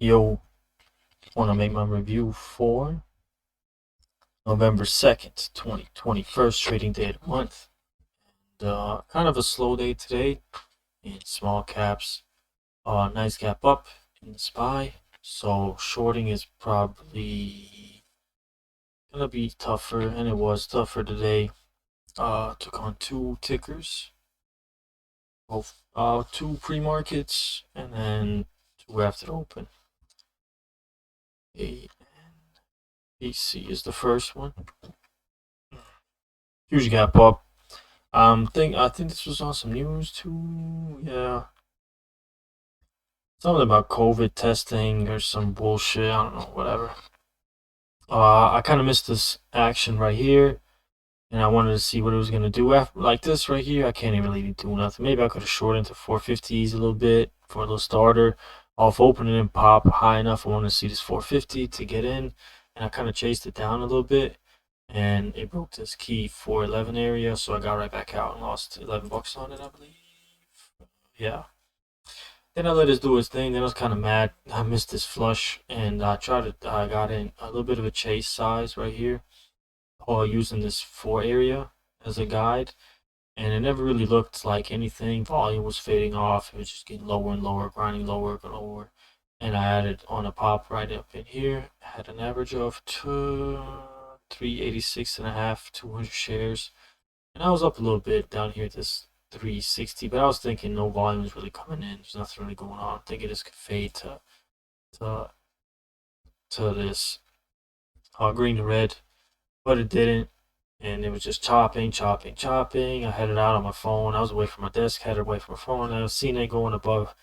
Yo, want to make my review for November 2nd, 2020, first trading day of the month. Kind of a slow day today in small caps. Nice gap up in the SPY. So shorting is probably gonna be tougher, and it was tougher today. Took on two tickers, both two pre-markets, and then two after the open. ANPC is the first one. Huge gap up. I think this was on some news too. Yeah, something about COVID testing or some bullshit. I don't know, whatever. I kind of missed this action right here, and I wanted to see what it was gonna do after like this right here. I can't even really do nothing. Maybe I could have shorted into 450s a little bit for a little starter. Off opening and pop high enough. I wanted to see this 450 to get in, and I kind of chased it down a little bit, and it broke this key 411 area, so I got right back out and lost $11 on it, I believe. Yeah. Then I let it do his thing. Then I was kind of mad. I missed this flush, and I got in a little bit of a chase size right here, or using this 4 area as a guide. And it never really looked like anything. Volume was fading off. It was just getting lower and lower, grinding lower and lower. And I had it on a pop right up in here. I had an average of 386 and a half, 200 shares. And I was up a little bit down here at this 360, but I was thinking no volume is really coming in. There's nothing really going on. I'm thinking this could fade to, to this green to red, but it didn't. And it was just chopping, chopping, chopping. I had it out on my phone. I was away from my desk, had it away from my phone. I was seeing it going above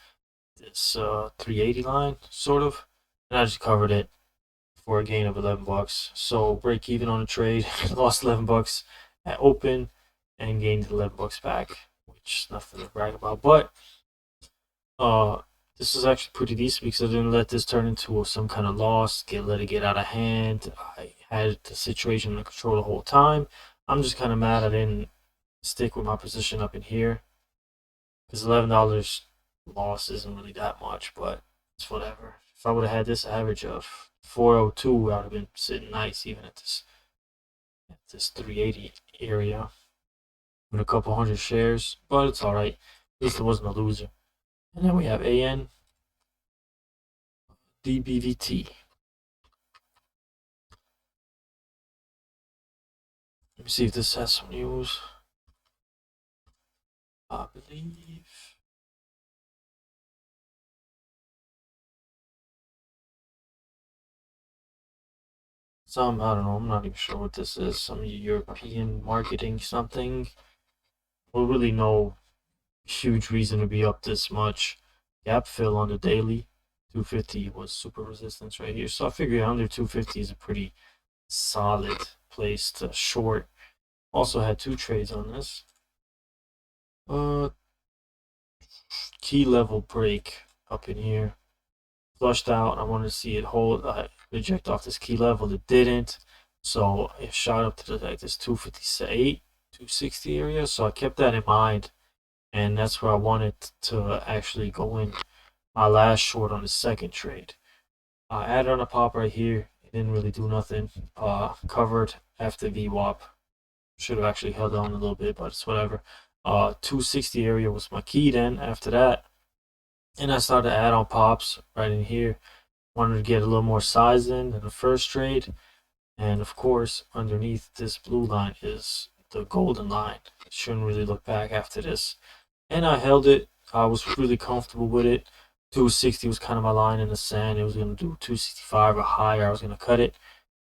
this 380 line, sort of. And I just covered it for a gain of $11. So break even on the trade, lost $11 at open, and gained $11 back, which is nothing to brag about. But uh, this is actually pretty decent because I didn't let this turn into some kind of loss, let it get out of hand. I had the situation under control the whole time. I'm just kind of mad I didn't stick with my position up in here because $11 loss isn't really that much, but it's whatever. If I would have had this average of 402, I would have been sitting nice even at this 380 area with a couple hundred shares, but it's all right. At least it wasn't a loser. And then we have ANDBVT. Let me see if this has some news. I believe. I don't know, I'm not even sure what this is. Some European marketing something. Well, really no huge reason to be up this much. Gap fill on the daily. 250 was super resistance right here. So I figure under 250 is a pretty solid place to short. Also had two trades on this. Key level break up in here. Flushed out. I wanted to see it hold, reject off this key level. It didn't. So it shot up to like this 258, 260 area. So I kept that in mind. And that's where I wanted to actually go in my last short on the second trade. I added on a pop right here. It didn't really do nothing. Covered after VWAP. Should have actually held on a little bit, but it's whatever. 260 area was my key then after that. And I started to add on pops right in here. Wanted to get a little more size in the first trade. And of course, underneath this blue line is the golden line. Shouldn't really look back after this. And I held it. I was really comfortable with it. 260 was kind of my line in the sand. It was going to do 265 or higher. I was going to cut it.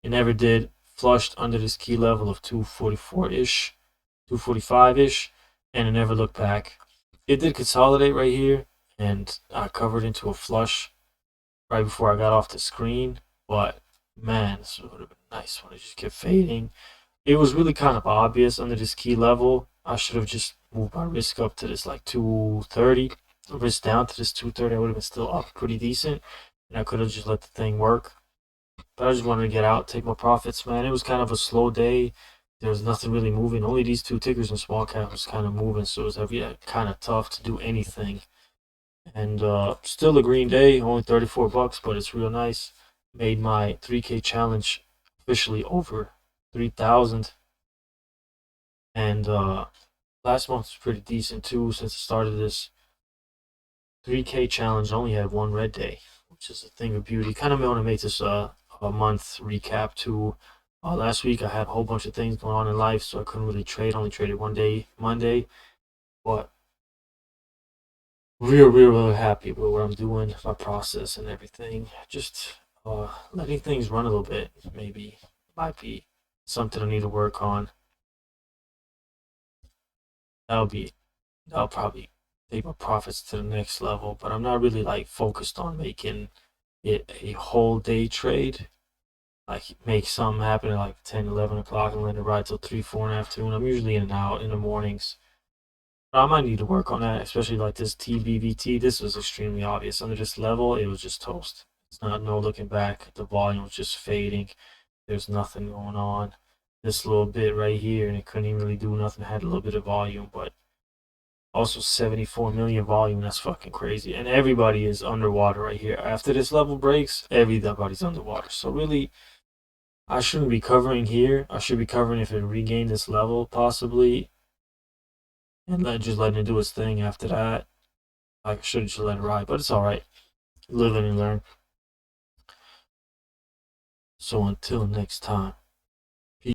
It never did. Flushed under this key level of 244-ish, 245-ish, and it never looked back. It did consolidate right here, and I covered into a flush right before I got off the screen. But man, this would have been nice when it just kept fading. It was really kind of obvious under this key level. I should have just moved my risk up to this like 230. Risk down to this 230. I would have been still up pretty decent. And I could have just let the thing work. But I just wanted to get out, take my profits, man. It was kind of a slow day. There was nothing really moving. Only these two tickers in small cap was kind of moving. So it was kind of tough to do anything. And still a green day, only 34 bucks, but it's real nice. Made my 3K challenge officially over 3,000. And last month was pretty decent too. Since I started this 3K challenge, I only had one red day, which is a thing of beauty. Kind of want to make this a month recap too. Last week I had a whole bunch of things going on in life, so I couldn't really trade. Only traded one day, Monday, but real happy with what I'm doing, my process and everything. Just letting things run a little bit, maybe might be something I need to work on. That'll be that'll probably take my profits to the next level, but I'm not really like focused on making it a whole day trade. Like make something happen at like 10, 11 o'clock and let it ride till 3, 4 in the afternoon. I'm usually in and out in the mornings. But I might need to work on that, especially like this TBVT. This was extremely obvious. Under this level, it was just toast. It's not no looking back. The volume was just fading. There's nothing going on. This little bit right here, and it couldn't even really do nothing. It had a little bit of volume, but also 74 million volume. That's fucking crazy. And everybody is underwater right here. After this level breaks, everybody's underwater. So really, I shouldn't be covering here. I should be covering if it regained this level, possibly, and just letting it do its thing after that. I should just let it ride, but it's alright. Live and learn. So until next time.